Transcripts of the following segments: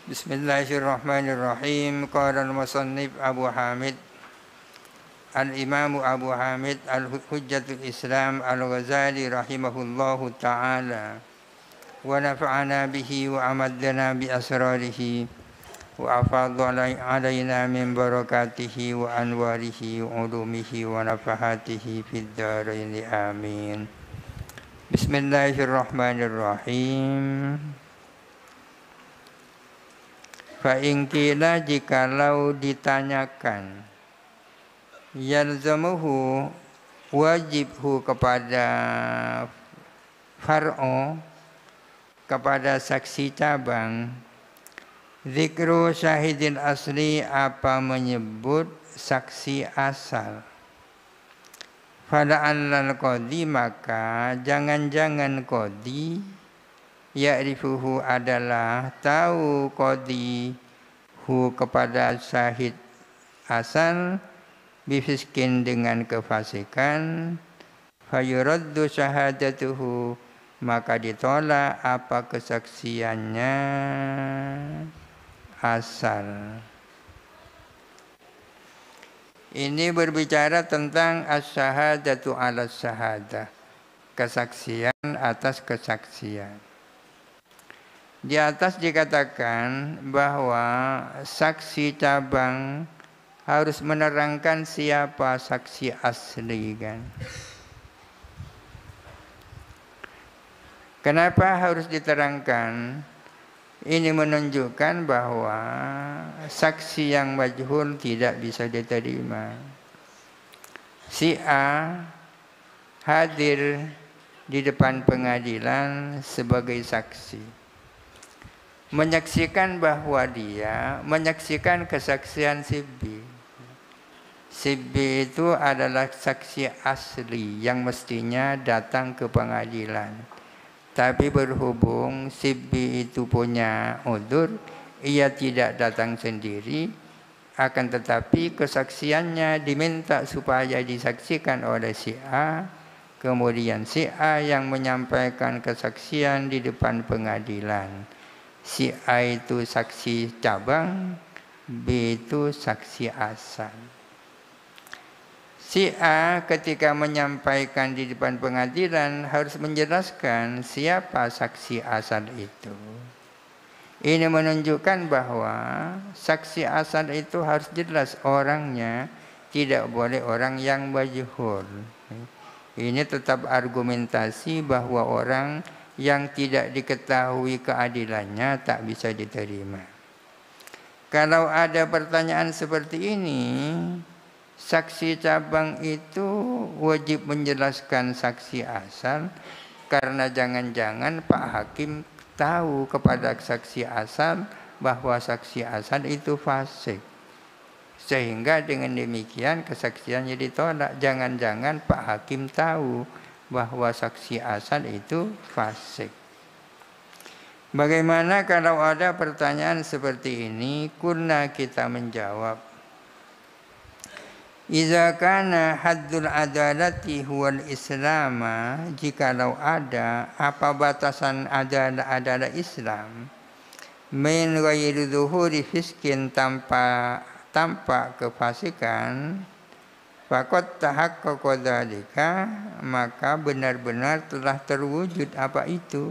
Bismillahirrahmanirrahim. Qala al-musannif Abu Hamid Al-Imam Abu Hamid Al-Hujjatul Islam Al-Ghazali rahimahullahu ta'ala wa nafa'ana bihi wa amaddana bi asrarihi wa afadha alaina min barakatihi wa anwarihi wa ulumihi wa nafahatihi fid dharain amin. Bismillahirrahmanirrahim. Fa'ingkila jikalau ditanyakan, yalzamuhu wajibhu kepada far'u, kepada saksi cabang, zikru syahidil asli apa menyebut saksi asal. Fala'allal qadhi maka jangan-jangan qadhi ya'rifuhu adalah tahu qadhi hu kepada syahid asal bifiskin dengan kefasikan, fayuraddu syahadatuhu maka ditolak apa kesaksiannya asal. Ini berbicara tentang as-syahadatu ala syahadah, kesaksian atas kesaksian. Di atas dikatakan bahwa saksi cabang harus menerangkan siapa saksi asli kan. Kenapa harus diterangkan? Ini menunjukkan bahwa saksi yang majhul tidak bisa diterima. Si A hadir di depan pengadilan sebagai saksi, menyaksikan bahwa dia menyaksikan kesaksian si B. Si B itu adalah saksi asli yang mestinya datang ke pengadilan. Tapi berhubung si B itu punya udzur, ia tidak datang sendiri, akan tetapi kesaksiannya diminta supaya disaksikan oleh si A. Kemudian si A yang menyampaikan kesaksian di depan pengadilan. Si A itu saksi cabang, B itu saksi asal. Si A ketika menyampaikan di depan pengadilan harus menjelaskan siapa saksi asal itu. Ini menunjukkan bahwa saksi asal itu harus jelas orangnya, tidak boleh orang yang majhul. Ini tetap argumentasi bahwa orang yang tidak diketahui keadilannya tak bisa diterima. Kalau ada pertanyaan seperti ini, saksi cabang itu wajib menjelaskan saksi asal, karena jangan-jangan Pak Hakim tahu kepada saksi asal bahwa saksi asal itu fasik. Sehingga dengan demikian kesaksiannya ditolak. Jangan-jangan Pak Hakim tahu bahwa saksi asal itu fasik. Bagaimana kalau ada pertanyaan seperti ini? Kunna kita menjawab, iza kana haddul adalati huwal islama, jikalau ada apa batasan adalah Islam, min ghairi zuhuri fiskin tanpa kefasikan, faqad tahaqqaqa dzalika maka benar-benar telah terwujud apa itu.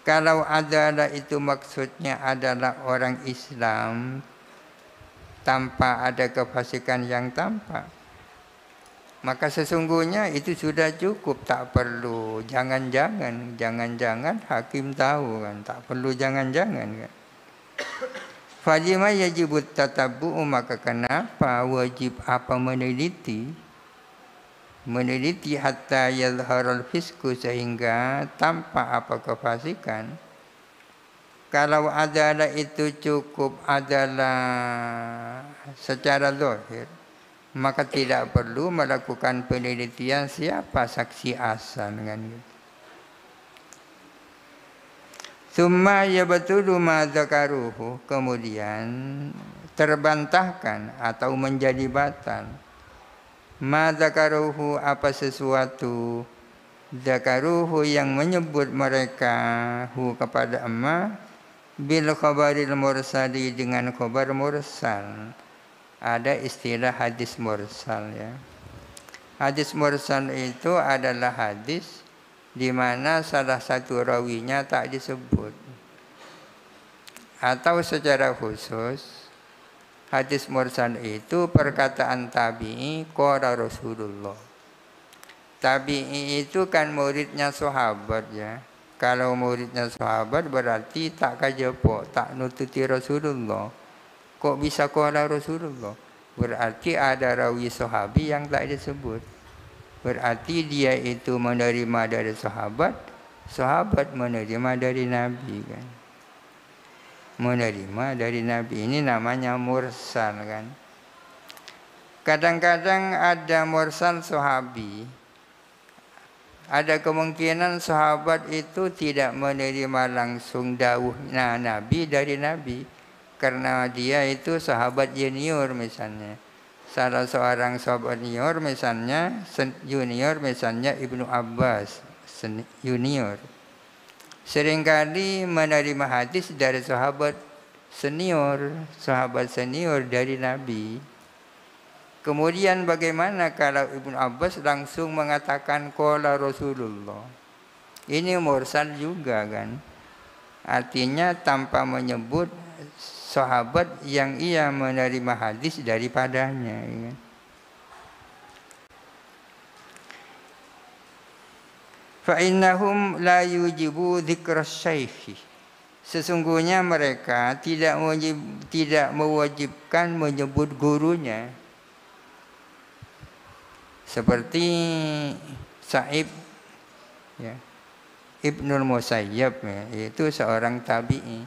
Kalau adalah itu maksudnya adalah orang Islam tanpa ada kefasikan yang tampak, maka sesungguhnya itu sudah cukup, tak perlu jangan-jangan hakim tahu kan, tak perlu jangan-jangan kan. Fajima yajibut tatabbu'u, maka kenapa wajib apa meneliti hatta yadharul fisku, sehingga tampak apa kefasikan. Kalau adalah itu cukup adalah secara zahir, maka tidak perlu melakukan penelitian siapa saksi asal kan gitu. Summa yabtulu ma dzakaruhu, kemudian terbantahkan atau menjadi batal ma dzakaruhu apa sesuatu dzakaruhu yang menyebut mereka hu kepada emak bil khabaril mursali dengan khabar mursal. Ada istilah hadis mursal ya. Hadis mursal itu adalah hadis di mana salah satu rawinya tak disebut. Atau secara khusus hadis mursal itu perkataan tabi'i qala Rasulullah. Tabi'i itu kan muridnya sahabat ya. Kalau muridnya sahabat berarti tak kajepok, tak nututi Rasulullah. Kok bisa qala Rasulullah? Berarti ada rawi sahabi yang tak disebut. Berarti dia itu menerima dari sahabat, sahabat menerima dari Nabi kan. Menerima dari Nabi ini namanya mursal kan. Kadang-kadang ada mursal sahabi. Ada kemungkinan sahabat itu tidak menerima langsung dawuhnya Nabi dari Nabi. Karena dia itu sahabat junior misalnya. Salah seorang sahabat junior misalnya Ibnu Abbas junior. Seringkali menerima hadis dari sahabat senior dari Nabi. Kemudian bagaimana kalau Ibnu Abbas langsung mengatakan qala Rasulullah? Ini mursal juga kan. Artinya tanpa menyebut sahabat yang ia menerima hadis daripadanya ya. Fa innahum la yujibu dzikra syaikh. Sesungguhnya mereka tidak mewajibkan menyebut gurunya. Seperti Sa'ib ya, Ibnul Musayyab ya, itu seorang tabi'i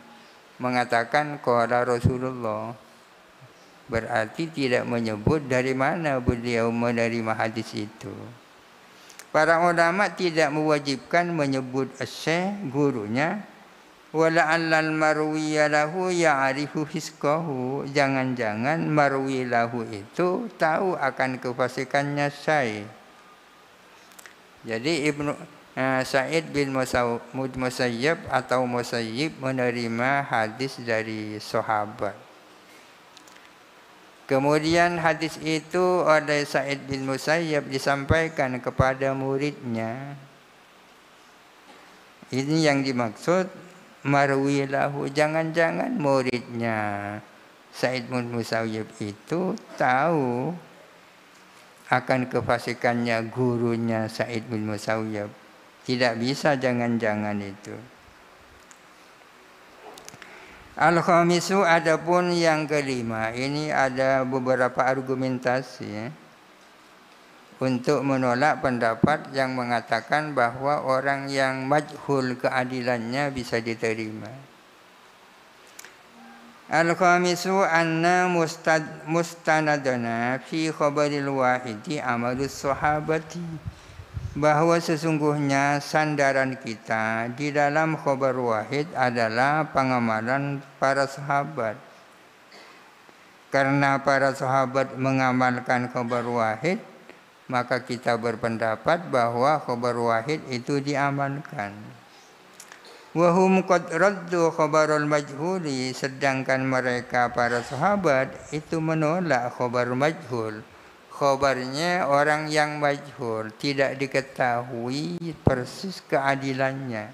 mengatakan qala Rasulullah. Berarti tidak menyebut dari mana beliau menerima hadis itu. Para ulama tidak mewajibkan menyebut asy-syekh gurunya. Wala'allal marwiya lahu ya'rifu fisqahu. Jangan-jangan marwi lahu itu tahu akan kefasikannya syekh. Jadi Sa'id bin Musayyab atau Musayyib menerima hadis dari sahabat. Kemudian hadis itu oleh Sa'id bin Musayyab disampaikan kepada muridnya. Ini yang dimaksud marwi lahu. Jangan-jangan muridnya Sa'id bin Musayyab itu tahu akan kefasikannya gurunya Sa'id bin Musayyab. Tidak bisa jangan-jangan itu. Al-khamisu, adapun yang kelima, ini ada beberapa argumentasi ya, untuk menolak pendapat yang mengatakan bahwa orang yang majhul keadilannya bisa diterima. Al-khamisu anna mustanadana fi khabaril wahidi amalus sahabati. Bahwa sesungguhnya sandaran kita di dalam khabar wahid adalah pengamalan para sahabat. Karena para sahabat mengamalkan khabar wahid, maka kita berpendapat bahwa khabar wahid itu diamalkan. Wahum qad raddu khabarul majhuli, sedangkan mereka para sahabat itu menolak khabar majhul. Khabarnya orang yang majhul, tidak diketahui persis keadilannya.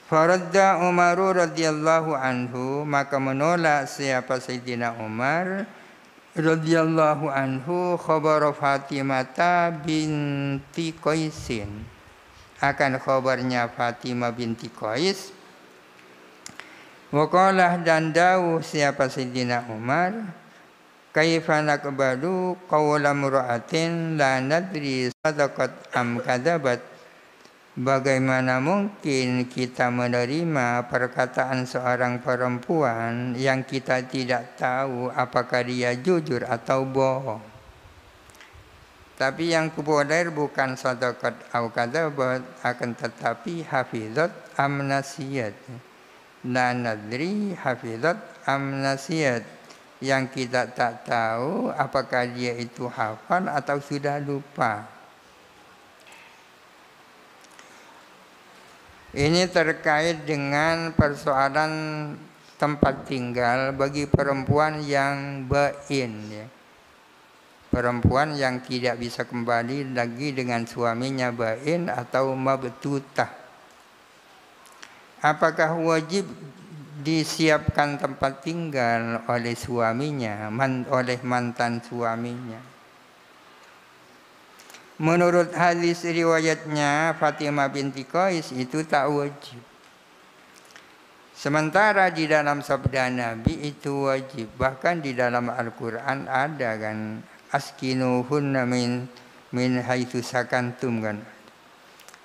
Faradda Umar radhiyallahu anhu, maka menolak siapa Sayyidina Umar radhiyallahu anhu khabar Fatimah binti Qaisin, akan khabarnya Fatimah binti Qais. Waqalah, dan dawuh siapa Sayyidina Umar, kaifa naqbalu qawla mura'atin la nadri sadaqat am kadzabat. Bagaimana mungkin kita menerima perkataan seorang perempuan yang kita tidak tahu apakah dia jujur atau bohong. Tapi yang populer bukan sadaqat au kadzabat, akan tetapi hafizat am nasiyat. La nadri hafizat am nasiyat. Yang kita tak tahu apakah dia itu hafal atau sudah lupa. Ini terkait dengan persoalan tempat tinggal bagi perempuan yang bain, ya. Perempuan yang tidak bisa kembali lagi dengan suaminya, bain atau mabtutah. Apakah wajib disiapkan tempat tinggal oleh suaminya, oleh mantan suaminya? Menurut hadis riwayatnya Fatimah binti Qais itu tak wajib. Sementara di dalam sabda Nabi itu wajib. Bahkan di dalam Al-Quran ada kan, askinuhunna min haitsu sakantum kan.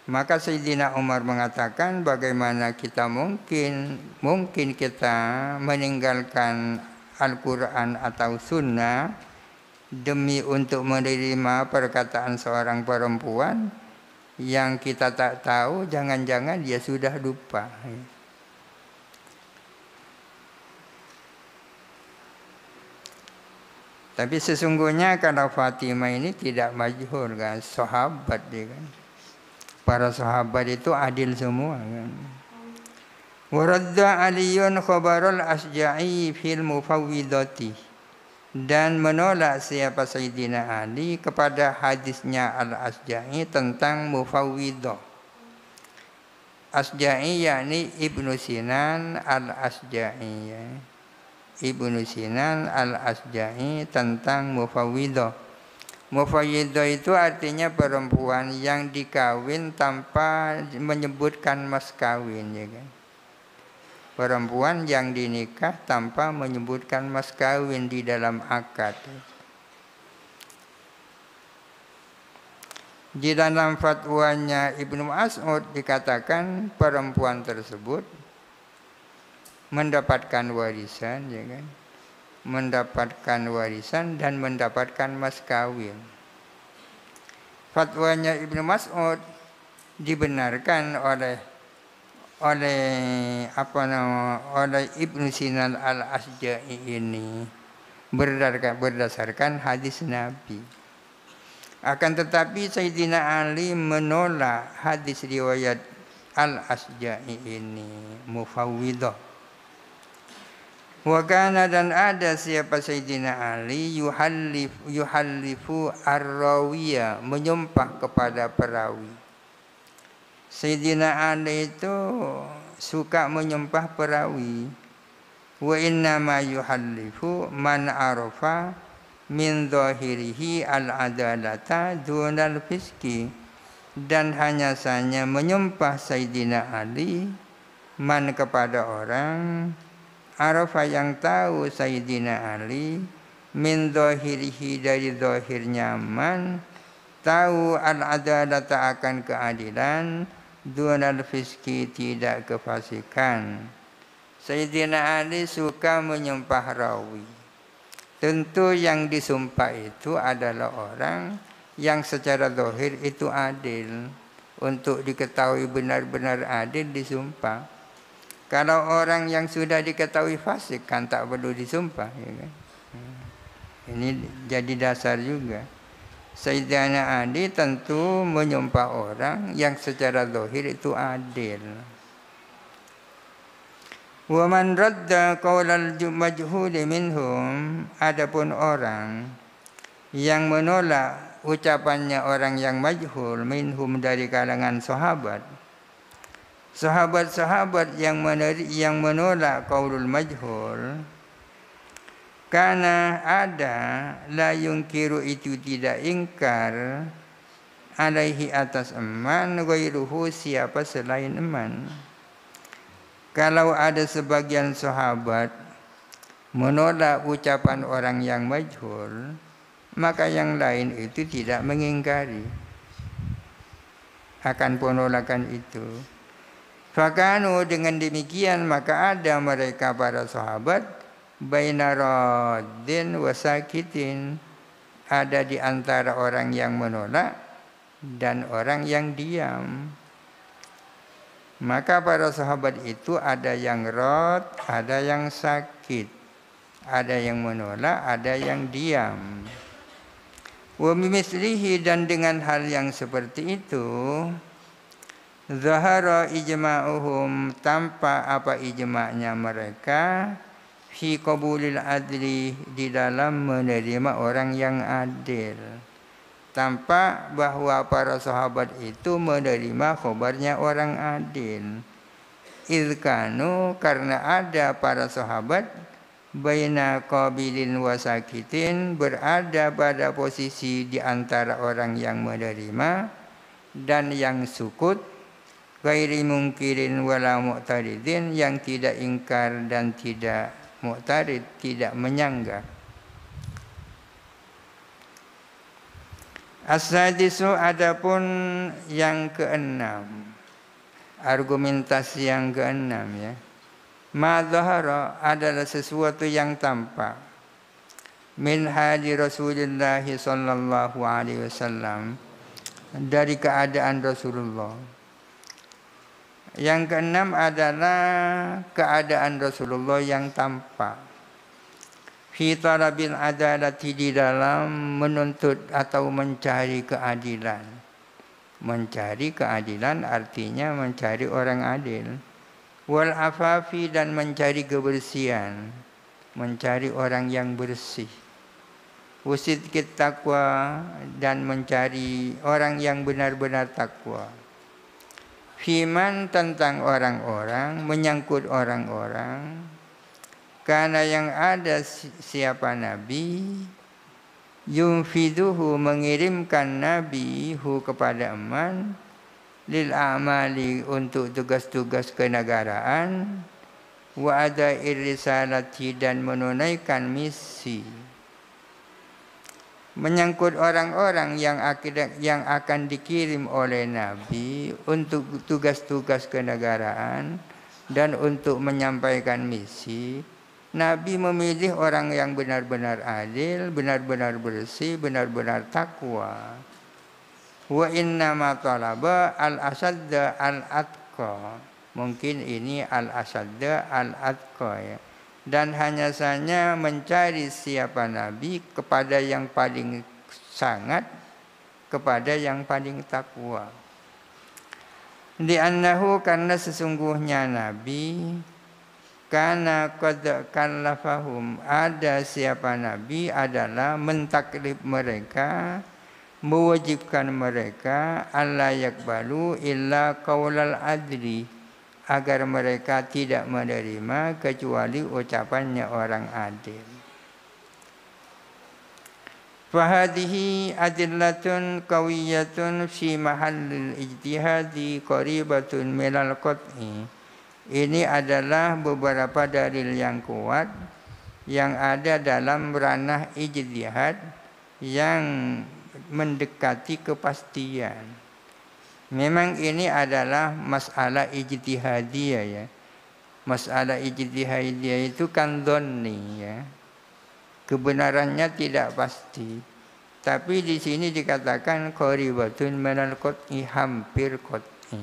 Maka Sayyidina Umar mengatakan, bagaimana kita mungkin kita meninggalkan Al-Quran atau Sunnah demi untuk menerima perkataan seorang perempuan yang kita tak tahu, jangan-jangan dia sudah lupa. Tapi sesungguhnya kalau Fatimah ini tidak majhul kan, sahabat dia kan. Para sahabat itu adil semua kan. Waradda Aliyun khabarul Asja'i fil mufawwidati. Dan menolak siapa Sayyidina Ali kepada hadisnya Al-Asja'i tentang mufawwidah. Asja'i yakni Ibnu Sinan Al-Asja'i, ya. Ibnu Sinan Al-Asja'i tentang mufawwidah. Mufawwidah itu artinya perempuan yang dikawin tanpa menyebutkan mas kawin, ya kan. Perempuan yang dinikah tanpa menyebutkan mas kawin di dalam akad. Di dalam fatwanya Ibnu Mas'ud dikatakan perempuan tersebut mendapatkan warisan, ya kan? Mendapatkan warisan dan mendapatkan mas kawin. Fatwanya Ibnu Mas'ud dibenarkan oleh Ibnu Sinan Al-Asja'i ini berdasarkan hadis Nabi. Akan tetapi Sayyidina Ali menolak hadis riwayat Al-Asja'i ini, mufawwidah. Wa kana, dan ada siapa Sayyidina Ali yuhallifu ar-rawiya, menyumpah kepada perawi. Sayyidina Ali itu suka menyumpah perawi. Wa inna ma yuhallifu man arafa min zahirihi al-adalata dunal fiski. Dan hanya saja menyumpah Sayyidina Ali man kepada orang arafa yang tahu Sayyidina Ali min zahirihi, dari zahirnya man, tahu al-adalata akan keadilan, dunal fiski, tidak kefasikan. Sayyidina Ali suka menyumpah rawi. Tentu yang disumpah itu adalah orang yang secara zahir itu adil. Untuk diketahui benar-benar adil disumpah. Kalau orang yang sudah diketahui fasik kan tak perlu disumpah, ya kan? Ini jadi dasar juga. Sayyidina Ali tentu menyumpah orang yang secara zahir itu adil. Wa man radda qaulal majhuli minhum, adapun orang yang menolak ucapannya orang yang majhul, minhum dari kalangan sahabat. Sahabat-sahabat yang menolak qaulul majhul, karena ada la yungkiru, itu tidak ingkar, alaihi atas eman, ghairuhu, siapa selain eman. Kalau ada sebagian sahabat menolak ucapan orang yang majhul, maka yang lain itu tidak mengingkari akan penolakan itu. Fakanu, dengan demikian maka ada mereka para sahabat baina raddin wa sakitin, ada di antara orang yang menolak dan orang yang diam. Maka para sahabat itu ada yang rad, ada yang sakit, ada yang menolak, ada yang diam. Wa mimithlihi, dan dengan hal yang seperti itu Zahara ijma'uhum, tanpa apa ijma'nya mereka, fi qabulil adli, di dalam menerima orang yang adil. Tanpa bahwa para sahabat itu menerima khabarnya orang adil. Ilkanu, karena ada para sahabat baina qabilin wa sakitin, berada pada posisi di antara orang yang menerima dan yang sukut, ghairi mungkirin wala mu'taridin, yang tidak ingkar dan tidak mu'tarid, tidak menyangga. As-sadisu, adapun yang keenam, argumentasi yang keenam ya. Ma dhahara, adalah sesuatu yang tampak, min hali Rasulullah sallallahu alaihi wasallam, dari keadaan Rasulullah. Yang keenam adalah keadaan Rasulullah yang tampak. Fi talabil adalati, di dalam menuntut atau mencari keadilan. Mencari keadilan artinya mencari orang adil. Wal afafi, dan mencari kebersihan. Mencari orang yang bersih. Wasidqit taqwa, dan mencari orang yang benar-benar takwa. Fiman, tentang orang-orang, menyangkut orang-orang, karena yang ada siapa Nabi, yunfiduhu, mengirimkan Nabi hu kepada eman, lil a'mali, untuk tugas-tugas kenegaraan, wa adair risalati, dan menunaikan misi. Menyangkut orang-orang yang akan dikirim oleh Nabi untuk tugas-tugas kenegaraan dan untuk menyampaikan misi, Nabi memilih orang yang benar-benar adil, benar-benar bersih, benar-benar takwa. Wa innama talaba al-asadda al-atqa. Mungkin ini al-asadda al-atqa ya. Dan hanya saja mencari siapa Nabi kepada yang paling sangat, kepada yang paling takwa. Li'annahu, karena sesungguhnya Nabi, karena qad kallafahum, ada siapa Nabi adalah mentaklif mereka, mewajibkan mereka, alla yakbalu illa qaulal adli, agar mereka tidak menerima kecuali ucapannya orang adil. Fahadihi adillatun qawiyatun fi mahallil ijtihadi qaribatun minal qat'i. Ini adalah beberapa dalil yang kuat yang ada dalam ranah ijtihad yang mendekati kepastian. Memang ini adalah masalah ijtihadiyah ya. Masalah ijtihadiyah itu kan dhonni ya. Kebenarannya tidak pasti. Tapi di sini dikatakan qaribatun minal qat'i, hampir qat'i.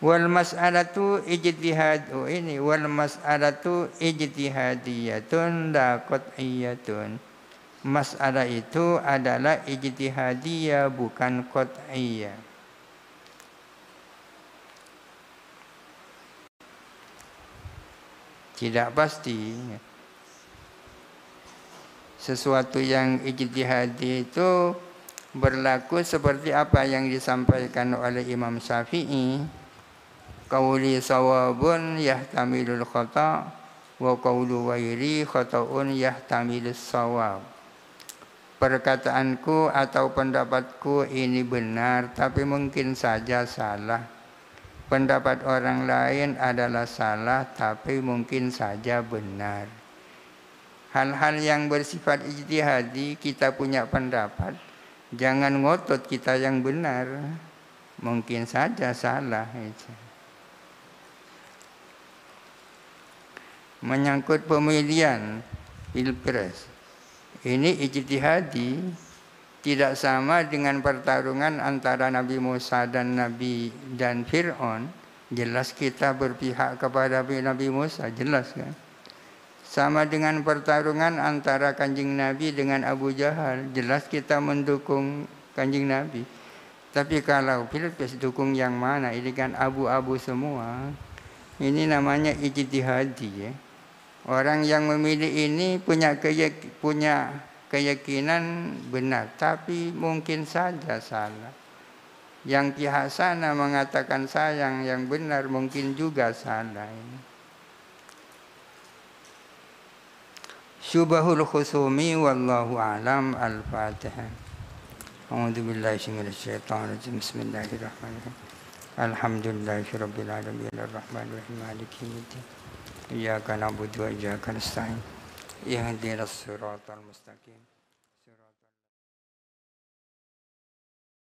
Wal mas'alatu ijtihadu, ini wal mas'alatu ijtihadiyatun la qat'iyatun. Masalah itu adalah ijtihadiyah, bukan qat'iyah. Tidak pasti. Sesuatu yang ijtihadi itu berlaku seperti apa yang disampaikan oleh Imam Syafi'i. Qauli sawabun yahtamilul khata' wa qaulu ghairi khata'un yahtamilus sawab. Perkataanku atau pendapatku ini benar, tapi mungkin saja salah. Pendapat orang lain adalah salah, tapi mungkin saja benar. Hal-hal yang bersifat ijtihadi, kita punya pendapat, jangan ngotot kita yang benar. Mungkin saja salah. Menyangkut pemilihan pilpres, ini ijtihadi, tidak sama dengan pertarungan antara Nabi Musa dan Fir'aun. Jelas kita berpihak kepada Nabi Musa, jelas kan? Sama dengan pertarungan antara Kanjeng Nabi dengan Abu Jahal, jelas kita mendukung Kanjeng Nabi. Tapi kalau pilpres dukung yang mana, ini kan abu-abu semua. Ini namanya ijtihadi ya. Orang yang memilih ini punya keyakinan benar, tapi mungkin saja salah. Yang pihak sana mengatakan sayang, yang benar mungkin juga salah. Syubahul khusumi wallahu alam. Al-Fatihah. A'udzu billahi minasyaitonir rajim. Bismillahirrahmanirrahim. Alhamdulillahi rabbil alamin arrahmanir rahim maliki yaumiddin. Iyyaka na'budu wa iyyaka nasta'in. Ihdinas siratal mustaqim.